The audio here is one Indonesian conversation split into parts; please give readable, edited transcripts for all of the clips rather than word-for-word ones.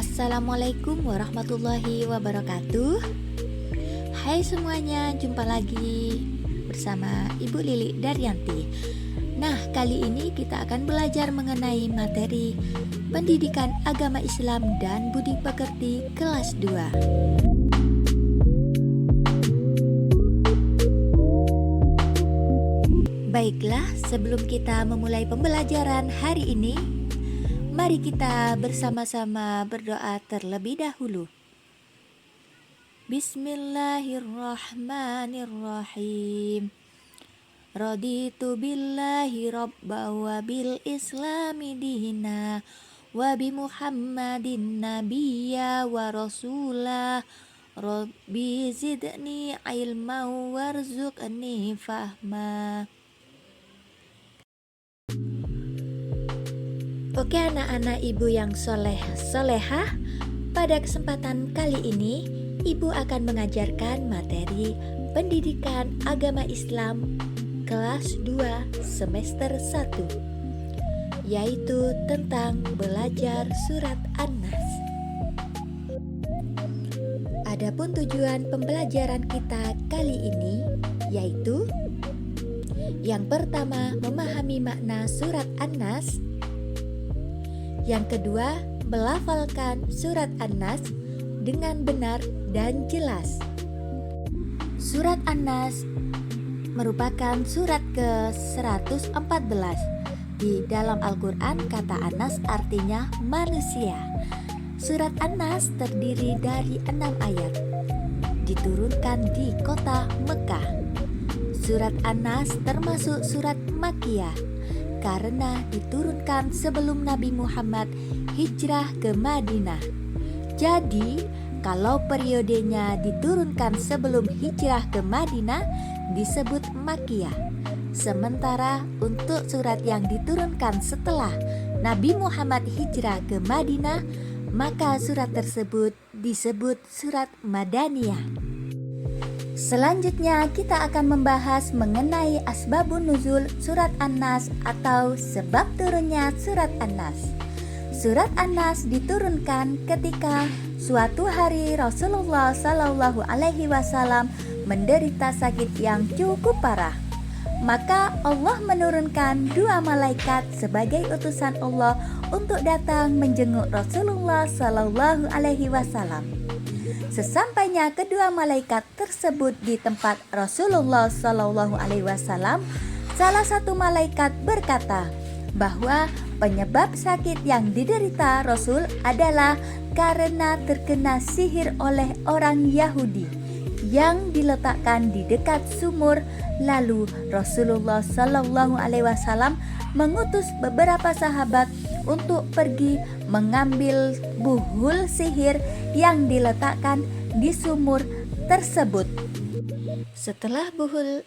Assalamualaikum warahmatullahi wabarakatuh. Hai semuanya, jumpa lagi bersama Ibu Lili Daryanti. Nah, kali ini kita akan belajar mengenai materi pendidikan agama Islam dan budi pekerti kelas 2. Baiklah, sebelum kita memulai pembelajaran hari ini, mari kita bersama-sama berdoa terlebih dahulu. Bismillahirrahmanirrahim. Raditu billahi rabba wa bil islami dina wa bi Muhammadin nabiyya wa rasulah. Rabbi zidni ilma warzuqni fahma. Oke anak-anak ibu yang soleh-solehah, pada kesempatan kali ini ibu akan mengajarkan materi pendidikan agama Islam kelas 2 semester 1, yaitu tentang belajar surat An-Nas. Adapun tujuan pembelajaran kita kali ini yaitu yang pertama, memahami makna surat An-Nas. Yang kedua, melafalkan surat An-Nas dengan benar dan jelas. Surat An-Nas merupakan surat ke-114. Di dalam Al-Quran, kata Anas artinya manusia. Surat An-Nas terdiri dari 6 ayat. Diturunkan di kota Mekah. Surat An-Nas termasuk surat Makkiyah karena diturunkan sebelum Nabi Muhammad hijrah ke Madinah. Jadi, kalau periodenya diturunkan sebelum hijrah ke Madinah disebut Makkiyah. Sementara untuk surat yang diturunkan setelah Nabi Muhammad hijrah ke Madinah, maka surat tersebut disebut surat Madaniyah. Selanjutnya kita akan membahas mengenai asbabun nuzul surat An-Nas atau sebab turunnya surat An-Nas. Surat An-Nas diturunkan ketika suatu hari Rasulullah Shallallahu Alaihi Wasallam menderita sakit yang cukup parah. Maka Allah menurunkan 2 malaikat sebagai utusan Allah untuk datang menjenguk Rasulullah Shallallahu Alaihi Wasallam. Sesampainya kedua malaikat tersebut di tempat Rasulullah Shallallahu Alaihi Wasallam, salah satu malaikat berkata bahwa penyebab sakit yang diderita Rasul adalah karena terkena sihir oleh orang Yahudi yang diletakkan di dekat sumur. Lalu Rasulullah Shallallahu Alaihi Wasallam mengutus beberapa sahabat untuk pergi mengambil buhul sihir yang diletakkan di sumur tersebut. Setelah buhul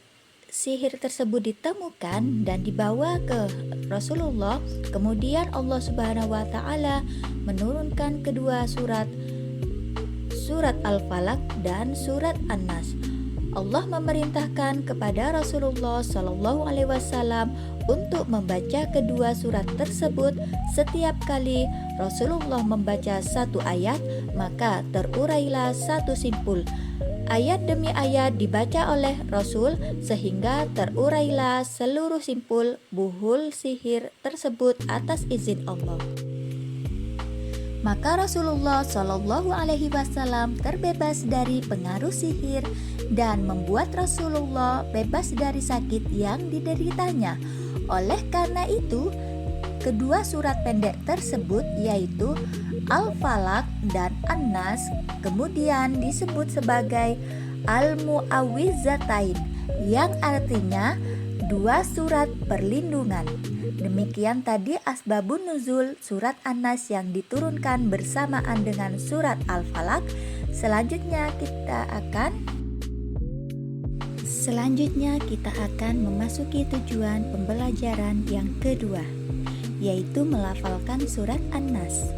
sihir tersebut ditemukan dan dibawa ke Rasulullah, kemudian Allah Subhanahu wa taala menurunkan kedua surat Al-Falaq dan surat An-Nas. Allah memerintahkan kepada Rasulullah Shallallahu Alaihi Wasallam untuk membaca kedua surat tersebut. Setiap kali Rasulullah membaca satu ayat, maka terurailah satu simpul. Ayat demi ayat dibaca oleh Rasul sehingga terurailah seluruh simpul buhul sihir tersebut atas izin Allah. Maka Rasulullah Shallallahu Alaihi Wasallam terbebas dari pengaruh sihir dan membuat Rasulullah bebas dari sakit yang dideritanya. Oleh karena itu, kedua surat pendek tersebut yaitu Al-Falaq dan An-Nas kemudian disebut sebagai Al-Mu'awwizatain, yang artinya 2 surat perlindungan. Demikian tadi asbabun nuzul surat An-Nas yang diturunkan bersamaan dengan surat Al-Falaq. Selanjutnya kita akan memasuki tujuan pembelajaran yang kedua, yaitu melafalkan surat An-Nas.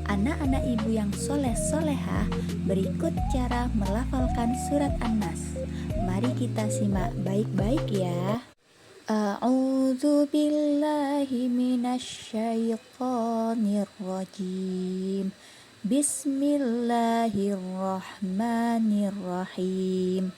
Anak-anak ibu yang soleh-solehah, berikut cara melafalkan surat An-Nas. Mari kita simak baik-baik ya. A'udzu billahi minasy syaithanir rajim. Bismillahirrahmanirrahim.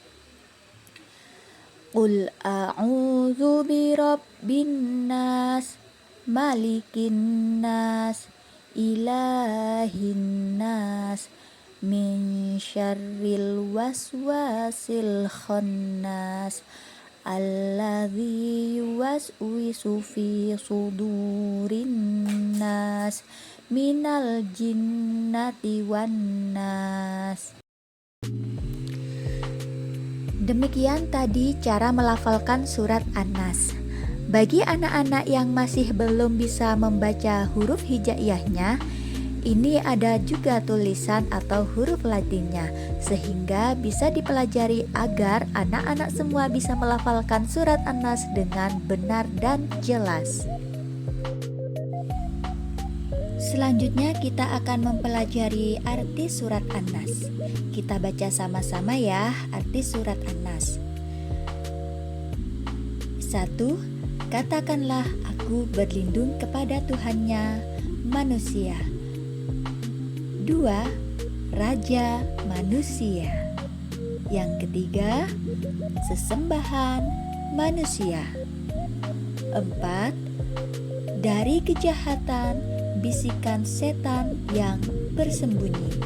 Qul a'udzu birabbin nas, malikin nas, ilahin nas, min syarril waswasil khannas, alladzi yuwaswisu fi sudurin nas, minal jinnati wan nas. Demikian tadi cara melafalkan surat An-Nas. Bagi anak-anak yang masih belum bisa membaca huruf hijaiyahnya, ini ada juga tulisan atau huruf latinnya, sehingga bisa dipelajari agar anak-anak semua bisa melafalkan surat An-Nas dengan benar dan jelas. Selanjutnya kita akan mempelajari arti surat An-Nas. Kita baca sama-sama ya arti surat An-Nas. 1. Katakanlah aku berlindung kepada Tuhannya manusia. 2. Raja manusia. Yang ketiga, sesembahan manusia. 4. Dari kejahatan bisikan setan yang bersembunyi.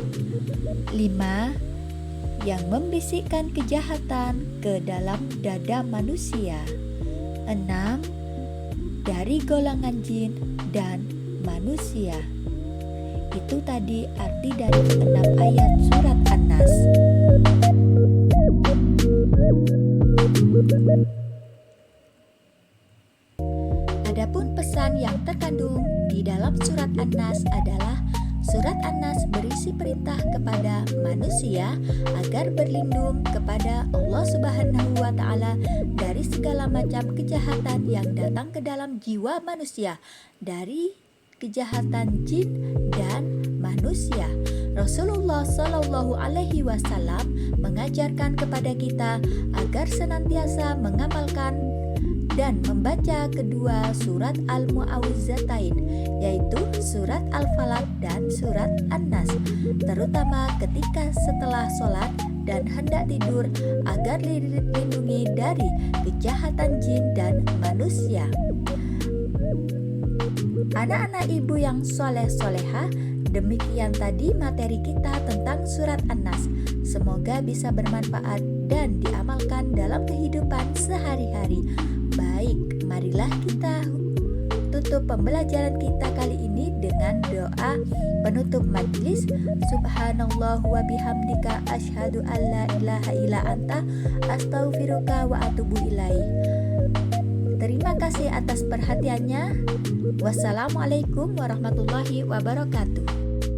5. Yang membisikkan kejahatan ke dalam dada manusia. 6. Dari golongan jin dan manusia. Itu tadi arti dari 6 ayat surat An-Nas. Adapun pesan yang terkandung di dalam surat An-Nas adalah surat An-Nas berisi perintah kepada manusia agar berlindung kepada Allah Subhanahu wa Ta'ala dari segala macam kejahatan yang datang ke dalam jiwa manusia, dari kejahatan jin dan manusia. Rasulullah Shallallahu Alaihi Wasallam mengajarkan kepada kita agar senantiasa mengamalkan dan membaca kedua surat Al-Mu'awwidzatain, yaitu surat Al-Falaq dan surat An-Nas, terutama ketika setelah sholat dan hendak tidur agar dilindungi dari kejahatan jin dan manusia. Anak-anak ibu yang soleh-soleha, demikian tadi materi kita tentang surat An-Nas. Semoga bisa bermanfaat dan diamalkan dalam kehidupan sehari-hari. Baik, marilah kita tutup pembelajaran kita kali ini dengan doa penutup majelis. Subhanallah wa bihamdika asyhadu an la ilaha illa anta astaghfiruka wa atubu ilaih. Terima kasih atas perhatiannya. Wassalamualaikum warahmatullahi wabarakatuh.